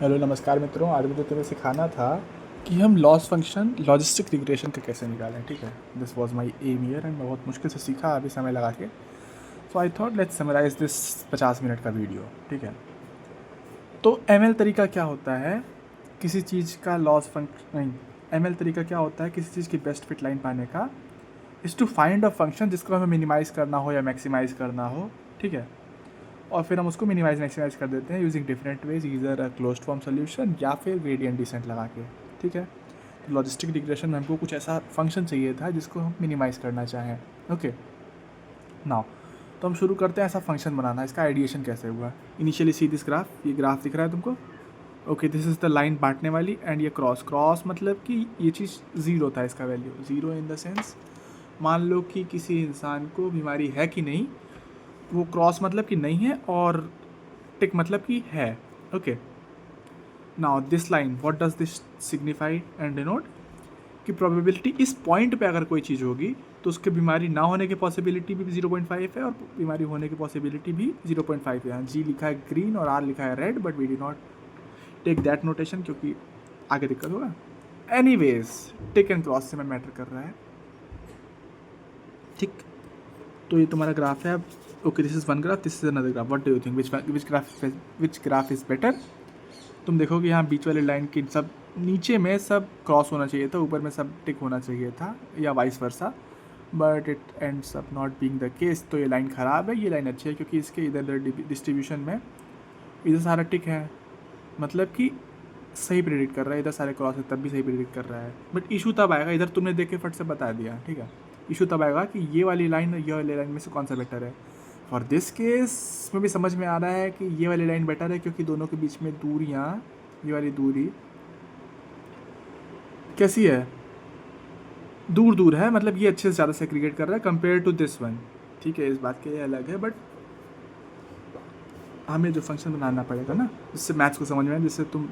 Hello नमस्कार मित्रों, आज मुझे तुम्हें सिखाना था कि हम लॉस फंक्शन लॉजिस्टिक रिग्रेशन का कैसे निकालें। ठीक है, this was my M year and मैं बहुत मुश्किल से सीखा अभी समय लगा के। So I thought let's summarise this 50 minute का वीडियो। ठीक है, तो एम तरीका क्या होता है किसी चीज़ का लॉस फंक्शन, नहीं, एम तरीका क्या होता है किसी चीज़ की बेस्ट फिट लाइन पाने का, is to find a function जिसको हमें मिनिमाइज़ करना हो या मैक्सिमाइज़ करना हो। ठीक है, और फिर हम उसको मिनिमाइज मैक्सिमाइज कर देते हैं using different ways, either closed form solution या फिर ग्रेडियंट डिसेंट लगा के। ठीक है, तो लॉजिस्टिक रिग्रेशन में हमको कुछ ऐसा फंक्शन चाहिए था जिसको हम मिनिमाइज करना चाहें। ओके, नाउ तो हम शुरू करते हैं ऐसा फंक्शन बनाना। इसका आइडिएशन कैसे हुआ? इनिशियली सी दिस ग्राफ, ये ग्राफ दिख रहा है तुमको? Okay, this is the line बांटने वाली एंड ये क्रॉस क्रॉस मतलब कि ये चीज़ ज़ीरो था, इसका value zero in the sense मान लो कि किसी इंसान को बीमारी है कि नहीं, वो क्रॉस मतलब कि नहीं है और टिक मतलब कि है। Okay, now this line what does this signify and denote कि प्रोबेबिलिटी इस पॉइंट पे अगर कोई चीज़ होगी तो उसके बीमारी ना होने की पॉसिबिलिटी भी 0.5 है और बीमारी होने की पॉसिबिलिटी भी 0.5 है। जी लिखा है ग्रीन और आर लिखा है red, but we did not take that notation क्योंकि आगे दिक्कत होगा। एनीवेज, टिक एंड क्रॉस से मैं मैटर कर रहा है। ठीक, तो ये तुम्हारा ग्राफ है। Okay, this is one graph, this is another graph. What do you think which graph is better? तुम देखोगे यहाँ बीच वाले लाइन की सब नीचे में सब क्रॉस होना चाहिए था, ऊपर में सब टिक होना चाहिए था, या vice versa, but it ends up not being the case. तो ये लाइन ख़राब है, ये लाइन अच्छी है क्योंकि इसके इधर डिस्ट्रीब्यूशन में इधर सारा टिक है, मतलब कि सही प्रेडिक्ट कर रहा है। इधर सारे क्रॉस है तब भी सही प्रेडिक्ट कर रहा है। बट इशू तब आएगा, इधर तुमने देख के फट से बता दिया। ठीक है, इशू तब आएगा कि ये वाली लाइन और ये वाली लाइन में से कौन सा बेटर है। फॉर दिस केस में भी समझ में आ रहा है कि ये वाली लाइन बेटर है क्योंकि दोनों के बीच में दूरियाँ, ये वाली दूरी कैसी है, दूर दूर है, मतलब ये अच्छे से ज़्यादा सेग्रीगेट कर रहा है कंपेयर टू दिस वन। ठीक है, इस बात के लिए अलग है, बट हमें जो फंक्शन बनाना पड़ेगा ना जिससे मैथ्स को समझ में आए, जिससे तुम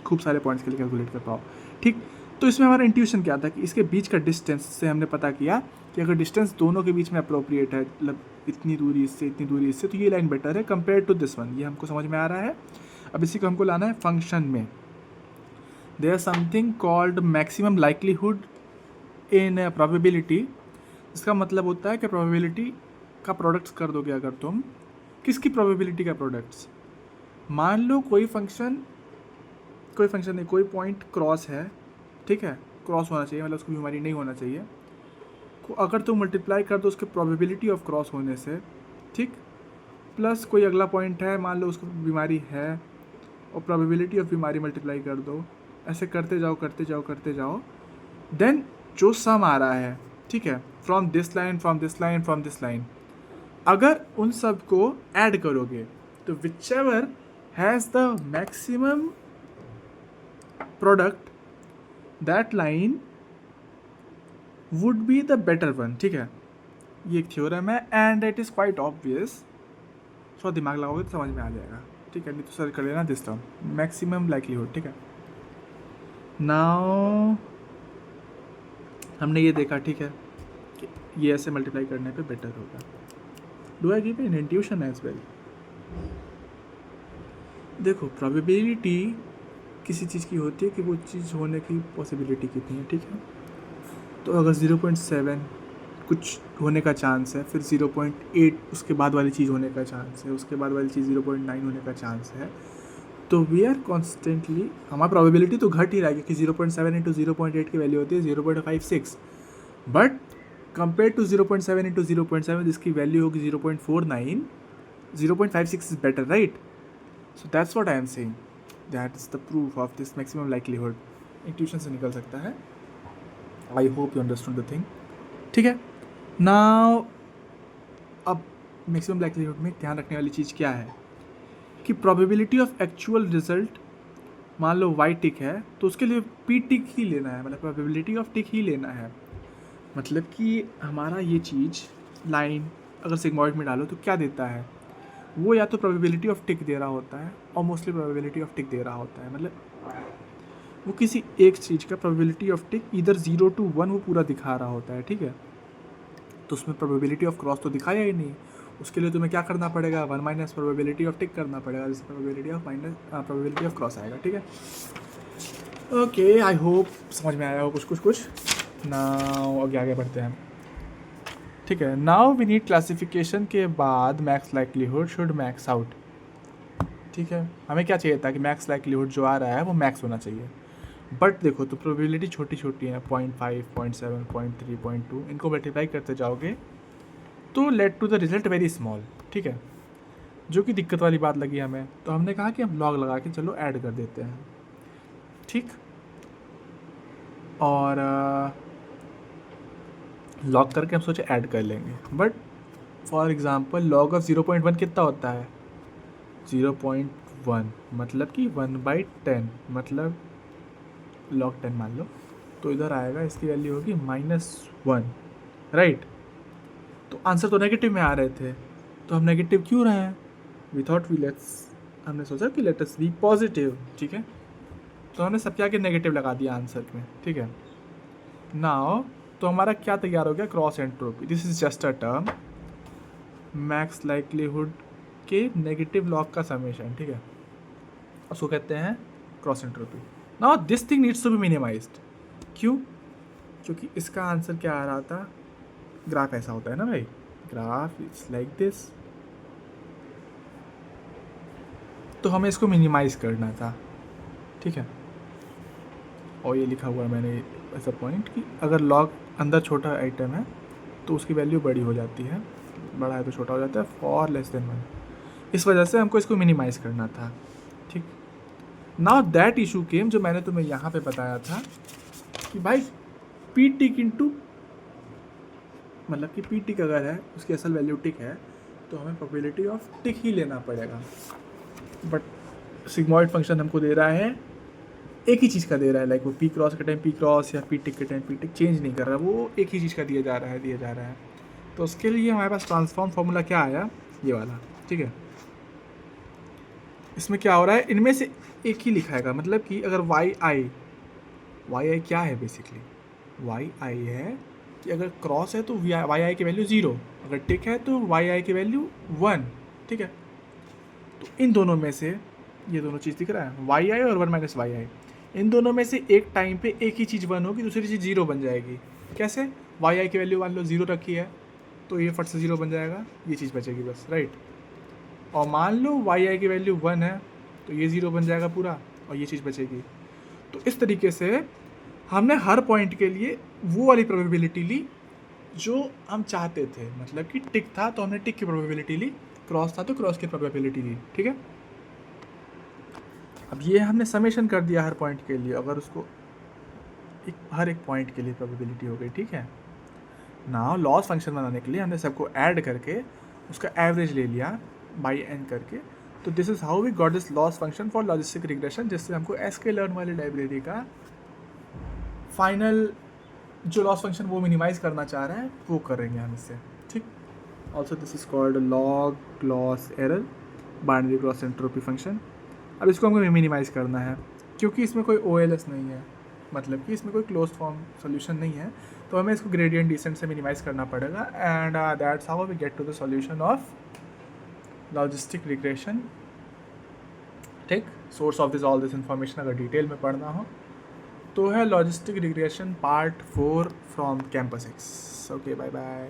खूब सारे पॉइंट्स के लिए कैलकुलेट कर पाओ। ठीक, तो इसमें हमारा इंट्यूशन क्या था कि इसके बीच का डिस्टेंस से हमने पता किया कि अगर डिस्टेंस दोनों के बीच में अप्रोप्रिएट है, मतलब इतनी दूरी इससे इतनी दूरी इससे, तो ये लाइन बेटर है कंपेयर टू दिस वन। ये हमको समझ में आ रहा है। अब इसी को हमको लाना है फंक्शन में। There are something called maximum likelihood in probability. इसका मतलब होता है कि प्रोबेबिलिटी का प्रोडक्ट्स कर दोगे अगर तुम, किसकी प्रोबेबिलिटी का प्रोडक्ट्स, मान लो कोई फंक्शन नहीं, कोई पॉइंट क्रॉस है। ठीक है, क्रॉस होना चाहिए, मतलब उसको बीमारी नहीं होना चाहिए। अगर तुम मल्टीप्लाई कर दो उसके प्रोबेबिलिटी ऑफ क्रॉस होने से, ठीक, प्लस कोई अगला पॉइंट है मान लो उसको बीमारी है और प्रोबेबिलिटी ऑफ बीमारी मल्टीप्लाई कर दो, ऐसे करते जाओ करते जाओ करते जाओ, देन जो सम आ रहा है, ठीक है, from this line from this line from this line, अगर उन सब को ऐड करोगे तो which ever has the maximum product that line would be the better one. ठीक है, ये एक थ्योरम है and it is quite obvious. थोड़ा दिमाग लगाओगे तो समझ में आ जाएगा। ठीक है, नहीं तो सर्च कर लेना दिस टर्म मैक्सिमम लाइक्लीहुड। ठीक है, नाउ हमने ये देखा, ठीक है, कि ये ऐसे मल्टीप्लाई करने पे बेटर होगा। Do I give an intuition as well? देखो, प्रोबेबिलिटी किसी चीज़ की होती है कि वो चीज़ होने की पॉसिबिलिटी कितनी है। ठीक है, तो अगर 0.7 कुछ होने का चांस है, फिर 0.8 उसके बाद वाली चीज़ होने का चांस है, उसके बाद वाली चीज़ 0.9 होने का चांस है, तो वी आर कॉन्स्टेंटली, हमारा प्रोबेबिलिटी तो घट ही रहा है क्योंकि 0.7 इंटू 0.8 की वैल्यू होती है 0.56, बट कंपेयर टू 0.7 इंटू 0.7 जिसकी वैल्यू होगी 0.49, 0.56 is better, right? So that's what I am saying, that is the proof of this maximum likelihood. Intuition से निकल सकता है। I hope you understood the thing. ठीक है, नाउ अब मैक्सिमम लाइक्लीहुड में ध्यान रखने वाली चीज़ क्या है कि प्रोबेबिलिटी ऑफ एक्चुअल रिजल्ट, मान लो वाई टिक है तो उसके लिए पी टिक ही लेना है, मतलब प्रोबेबिलिटी ऑफ टिक ही लेना है। मतलब कि हमारा ये चीज़ लाइन अगर सिग्मॉइड में डालो तो क्या देता है, वो या तो प्रोबेबिलिटी ऑफ टिक दे रहा होता है और मोस्टली प्रोबेबिलिटी ऑफ टिक दे रहा होता है, मतलब वो किसी एक चीज़ का प्रोबेबिलिटी ऑफ टिक इधर 0 to 1 वो पूरा दिखा रहा होता है। ठीक है, तो उसमें प्रोबेबिलिटी ऑफ क्रॉस तो दिखाया ही नहीं, उसके लिए तुम्हें क्या करना पड़ेगा, 1 माइनस प्रोबेबिलिटी ऑफ टिक करना पड़ेगा, जिससे probability of minus probability of cross आएगा, ठीक है। ओके, आई होप समझ में आया हो कुछ नाउ आगे बढ़ते हैं, ठीक है। नाउ वी नीड क्लासिफिकेशन के बाद max likelihood should max out, ठीक है। हमें क्या चाहिए था कि मैक्स लाइक्लीहुड जो आ रहा है वो मैक्स होना चाहिए, बट देखो तो प्रोबेबिलिटी छोटी छोटी है, 0.5, 0.7, 0.3, 0.2, इनको मल्टीप्लाई करते जाओगे तो let to the result very small, ठीक है, जो कि दिक्कत वाली बात लगी हमें। तो हमने कहा कि हम लॉग लगा के चलो ऐड कर देते हैं, ठीक। और लॉग करके हम सोचे ऐड कर लेंगे, but for example log of 0.1 कितना होता है, 0.1 मतलब कि 1/10, मतलब log 10 मान लो, तो इधर आएगा, इसकी वैल्यू होगी -1, राइट। तो आंसर तो नेगेटिव में आ रहे थे, तो हम नेगेटिव क्यों रहे हैं, हमने सोचा कि लेट अस बी पॉजिटिव, ठीक है। तो हमने सब क्या के नेगेटिव लगा दिया आंसर में, ठीक है। नाउ तो हमारा क्या तैयार हो गया, cross entropy. This is just a term, max likelihood के नेगेटिव लॉग का समेशन, ठीक है, उसको कहते हैं cross entropy. Now this thing needs to be minimized, क्यों, क्योंकि इसका आंसर क्या आ रहा था, ग्राफ ऐसा होता है ना भाई, ग्राफ इट्स लाइक दिस, तो हमें इसको मिनिमाइज करना था, ठीक है। और ये लिखा हुआ है मैंने ऐसा पॉइंट कि अगर लॉग अंदर छोटा आइटम है तो उसकी वैल्यू बड़ी हो जाती है, बड़ा है तो छोटा हो जाता है, फॉर लेस देन 1, इस वजह से हमको इसको मिनिमाइज़ करना था, ठीक। नाउ दैट इशू केम, जो मैंने तुम्हें यहाँ पे बताया था कि भाई पी टिक इंटू, मतलब कि पी टिक अगर है उसकी असल वैल्यू टिक है तो हमें प्रोबेबिलिटी ऑफ टिक ही लेना पड़ेगा, बट सिग्मॉइड फंक्शन हमको दे रहा है एक ही चीज़ का दे रहा है, लाइक वो पी क्रॉस के टाइम पी क्रॉस या पी टिक के टाइम पी टिक चेंज नहीं कर रहा, वो एक ही चीज़ का दिया जा रहा है। तो उसके लिए हमारे पास ट्रांसफॉर्म फार्मूला क्या आया, ये वाला, ठीक है। इसमें क्या हो रहा है, इनमें से एक ही लिखाएगा, मतलब कि अगर वाई आई क्या है, बेसिकली वाई आई है कि अगर क्रॉस है तो वाई आई की वैल्यू 0, अगर टिक है तो वाई आई की वैल्यू 1, ठीक है। तो इन दोनों में से, ये दोनों चीज़ दिख रहा है, वाई आई और 1 माइनस वाई आई, इन दोनों में से एक टाइम पे एक ही चीज़ 1 होगी, दूसरी चीज़ 0 बन जाएगी। कैसे, वाई आई की वैल्यू मान लो 0 रखी है तो ये फट से 0 बन जाएगा, ये चीज़ बचेगी बस, राइट। और मान लो वाई आई की वैल्यू 1 है तो ये 0 बन जाएगा पूरा और ये चीज़ बचेगी। तो इस तरीके से हमने हर पॉइंट के लिए वो वाली प्रोबेबिलिटी ली जो हम चाहते थे, मतलब कि टिक था तो हमने टिक की प्रोबेबिलिटी ली, क्रॉस था तो क्रॉस की प्रोबेबिलिटी ली, ठीक है। अब ये हमने समेशन कर दिया हर पॉइंट के लिए, अगर उसको हर एक पॉइंट के लिए प्रोबेबिलिटी हो गई, ठीक है। नाउ लॉस फंक्शन बनाने के लिए हमने सबको ऐड करके उसका एवरेज ले लिया बाई एन करके। तो this is how we got this loss function for logistic regression, जिससे हमको sklearn वाली लाइब्रेरी का फाइनल जो लॉस फंक्शन वो मिनिमाइज़ करना चाह रहा है वो करेंगे हम इससे, ठीक। Also this is called log loss error binary cross entropy function. अब इसको हमको मिनिमाइज़ करना है क्योंकि इसमें कोई OLS नहीं है, मतलब कि इसमें कोई क्लोज फॉर्म सोल्यूशन नहीं है, तो हमें इसको ग्रेडियंट डिसेंट से मिनिमाइज़ करना पड़ेगा। And that's how we get to the solution of logistic regression, ठीक। Source of this all this information अगर डिटेल में पढ़ना हो तो है logistic regression part 4 from campus X। Okay, bye bye.